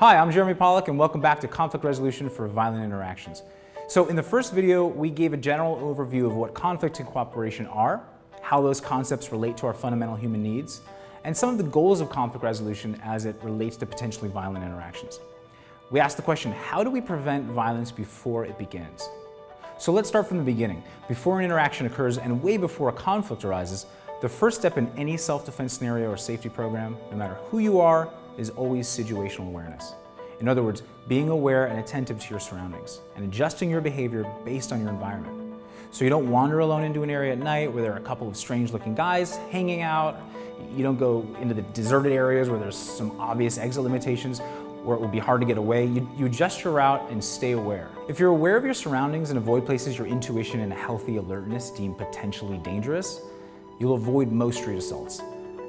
Hi, I'm Jeremy Pollack and welcome back to Conflict Resolution for Violent Interactions. So in the first video, we gave a general overview of what conflict and cooperation are, how those concepts relate to our fundamental human needs, and some of the goals of conflict resolution as it relates to potentially violent interactions. We asked the question, how do we prevent violence before it begins? So let's start from the beginning. Before an interaction occurs and way before a conflict arises, the first step in any self-defense scenario or safety program, no matter who you are, is always situational awareness. In other words, being aware and attentive to your surroundings and adjusting your behavior based on your environment. So you don't wander alone into an area at night where there are a couple of strange-looking guys hanging out. You don't go into the deserted areas where there's some obvious exit limitations where it will be hard to get away. You adjust your route and stay aware. If you're aware of your surroundings and avoid places your intuition and a healthy alertness deem potentially dangerous, you'll avoid most street assaults.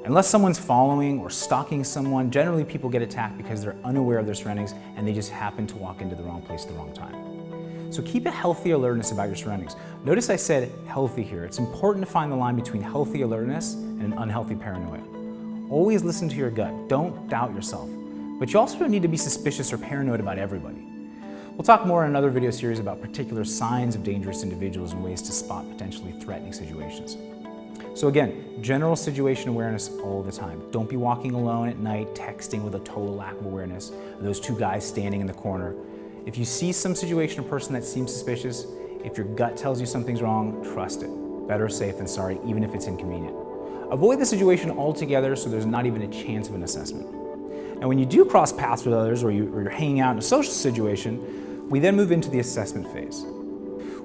Unless someone's following or stalking someone, generally people get attacked because they're unaware of their surroundings and they just happen to walk into the wrong place at the wrong time. So keep a healthy alertness about your surroundings. Notice I said healthy here. It's important to find the line between healthy alertness and an unhealthy paranoia. Always listen to your gut. Don't doubt yourself. But you also don't need to be suspicious or paranoid about everybody. We'll talk more in another video series about particular signs of dangerous individuals and ways to spot potentially threatening situations. So again, general situation awareness all the time. Don't be walking alone at night, texting with a total lack of awareness. Those two guys standing in the corner. If you see some situation or person that seems suspicious, if your gut tells you something's wrong, trust it. Better safe than sorry, even if it's inconvenient. Avoid the situation altogether so there's not even a chance of an assessment. And when you do cross paths with others or you're hanging out in a social situation, we then move into the assessment phase.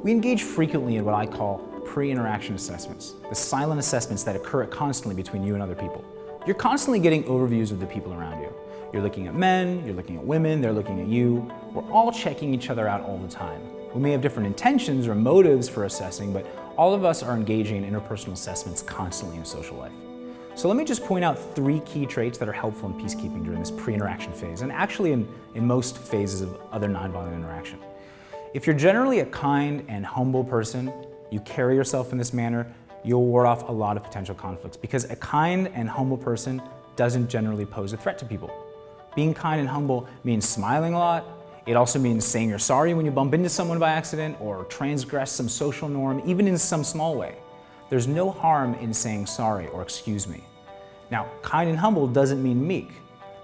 We engage frequently in what I call pre-interaction assessments, the silent assessments that occur constantly between you and other people. You're constantly getting overviews of the people around you. You're looking at men, you're looking at women, they're looking at you. We're all checking each other out all the time. We may have different intentions or motives for assessing, but all of us are engaging in interpersonal assessments constantly in social life. So let me just point out 3 key traits that are helpful in peacekeeping during this pre-interaction phase, and actually in most phases of other nonviolent interaction. If you're generally a kind and humble person, you carry yourself in this manner, you'll ward off a lot of potential conflicts because a kind and humble person doesn't generally pose a threat to people. Being kind and humble means smiling a lot. It also means saying you're sorry when you bump into someone by accident or transgress some social norm, even in some small way. There's no harm in saying sorry or excuse me. Now, kind and humble doesn't mean meek.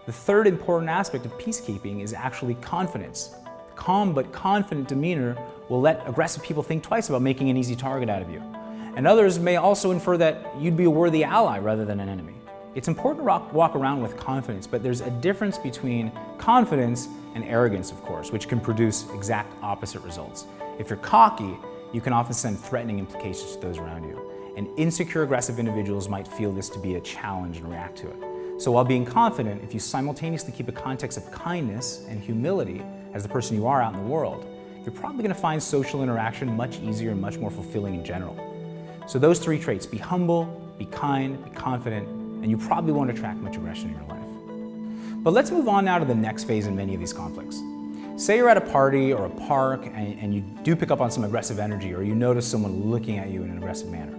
The third important aspect of peacekeeping is actually confidence. Calm but confident demeanor will let aggressive people think twice about making an easy target out of you. And others may also infer that you'd be a worthy ally rather than an enemy. It's important to walk around with confidence, but there's a difference between confidence and arrogance, of course, which can produce exact opposite results. If you're cocky, you can often send threatening implications to those around you. And insecure, aggressive individuals might feel this to be a challenge and react to it. So while being confident, if you simultaneously keep a context of kindness and humility as the person you are out in the world, you're probably going to find social interaction much easier and much more fulfilling in general. So those 3 traits, be humble, be kind, be confident, and you probably won't attract much aggression in your life. But let's move on now to the next phase in many of these conflicts. Say you're at a party or a park and you do pick up on some aggressive energy or you notice someone looking at you in an aggressive manner.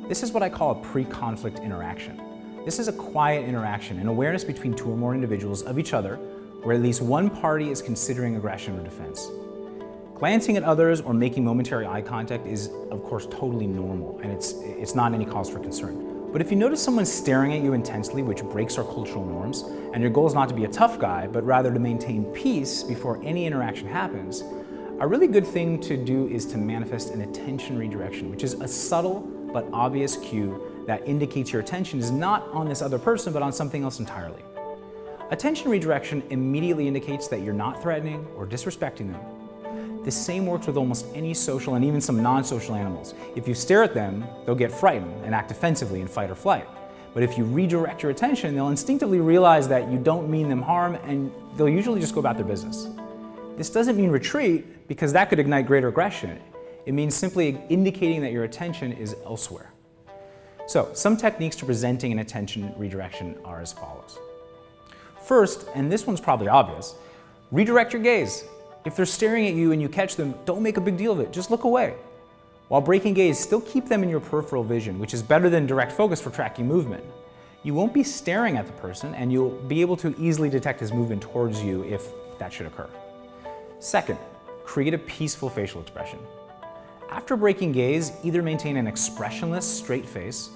This is what I call a pre-conflict interaction. This is a quiet interaction, an awareness between 2 or more individuals of each other where at least one party is considering aggression or defense. Glancing at others or making momentary eye contact is, of course, totally normal, and it's not any cause for concern. But if you notice someone staring at you intensely, which breaks our cultural norms, and your goal is not to be a tough guy, but rather to maintain peace before any interaction happens, a really good thing to do is to manifest an attention redirection, which is a subtle but obvious cue that indicates your attention is not on this other person, but on something else entirely. Attention redirection immediately indicates that you're not threatening or disrespecting them. The same works with almost any social and even some non-social animals. If you stare at them, they'll get frightened and act defensively in fight or flight. But if you redirect your attention, they'll instinctively realize that you don't mean them harm and they'll usually just go about their business. This doesn't mean retreat because that could ignite greater aggression. It means simply indicating that your attention is elsewhere. So, some techniques to presenting an attention redirection are as follows. First, and this one's probably obvious, redirect your gaze. If they're staring at you and you catch them, don't make a big deal of it, just look away. While breaking gaze, still keep them in your peripheral vision, which is better than direct focus for tracking movement. You won't be staring at the person, and you'll be able to easily detect his movement towards you if that should occur. Second, create a peaceful facial expression. After breaking gaze, either maintain an expressionless, straight face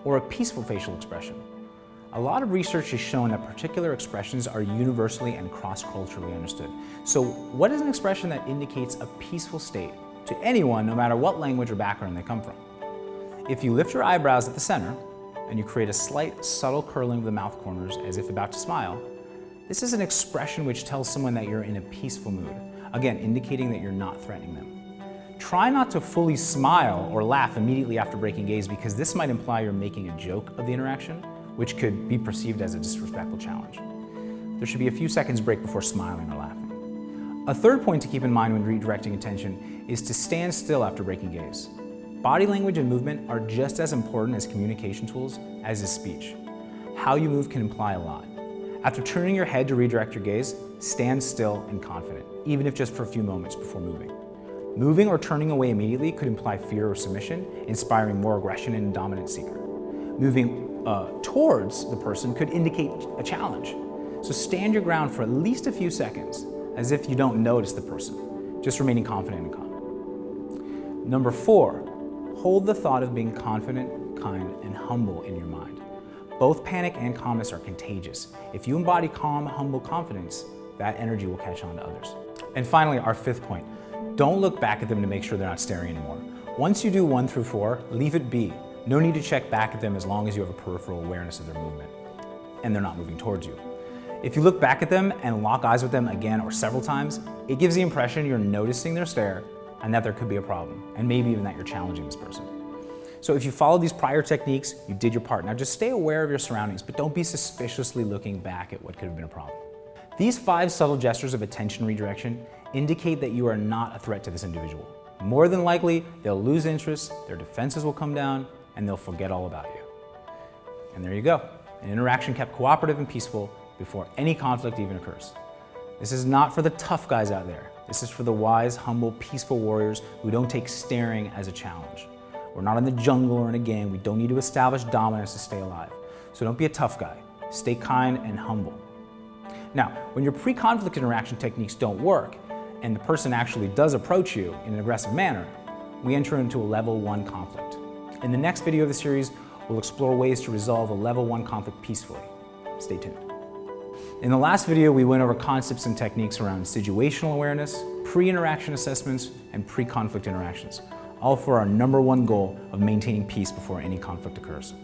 or a peaceful facial expression. A lot of research has shown that particular expressions are universally and cross-culturally understood. So what is an expression that indicates a peaceful state to anyone, no matter what language or background they come from? If you lift your eyebrows at the center and you create a slight, subtle curling of the mouth corners as if about to smile, this is an expression which tells someone that you're in a peaceful mood, again, indicating that you're not threatening them. Try not to fully smile or laugh immediately after breaking gaze, because this might imply you're making a joke of the interaction, which could be perceived as a disrespectful challenge. There should be a few seconds break before smiling or laughing. A third point to keep in mind when redirecting attention is to stand still after breaking gaze. Body language and movement are just as important as communication tools as is speech. How you move can imply a lot. After turning your head to redirect your gaze, stand still and confident, even if just for a few moments before moving. Moving or turning away immediately could imply fear or submission, inspiring more aggression in a dominant seeker. Moving towards the person could indicate a challenge. So stand your ground for at least a few seconds, as if you don't notice the person, just remaining confident and calm. Number 4, hold the thought of being confident, kind, and humble in your mind. Both panic and calmness are contagious. If you embody calm, humble confidence, that energy will catch on to others. And finally, our 5th point, don't look back at them to make sure they're not staring anymore. Once you do 1 through 4, leave it be. No need to check back at them as long as you have a peripheral awareness of their movement and they're not moving towards you. If you look back at them and lock eyes with them again or several times, it gives the impression you're noticing their stare and that there could be a problem, and maybe even that you're challenging this person. So if you follow these prior techniques, you did your part. Now just stay aware of your surroundings, but don't be suspiciously looking back at what could have been a problem. These 5 subtle gestures of attention redirection indicate that you are not a threat to this individual. More than likely, they'll lose interest, their defenses will come down, and they'll forget all about you. And there you go, an interaction kept cooperative and peaceful before any conflict even occurs. This is not for the tough guys out there. This is for the wise, humble, peaceful warriors who don't take staring as a challenge. We're not in the jungle or in a gang. We don't need to establish dominance to stay alive. So don't be a tough guy. Stay kind and humble. Now, when your pre-conflict interaction techniques don't work and the person actually does approach you in an aggressive manner, we enter into a level 1 conflict. In the next video of the series, we'll explore ways to resolve a level 1 conflict peacefully. Stay tuned. In the last video, we went over concepts and techniques around situational awareness, pre-interaction assessments, and pre-conflict interactions, all for our number 1 goal of maintaining peace before any conflict occurs.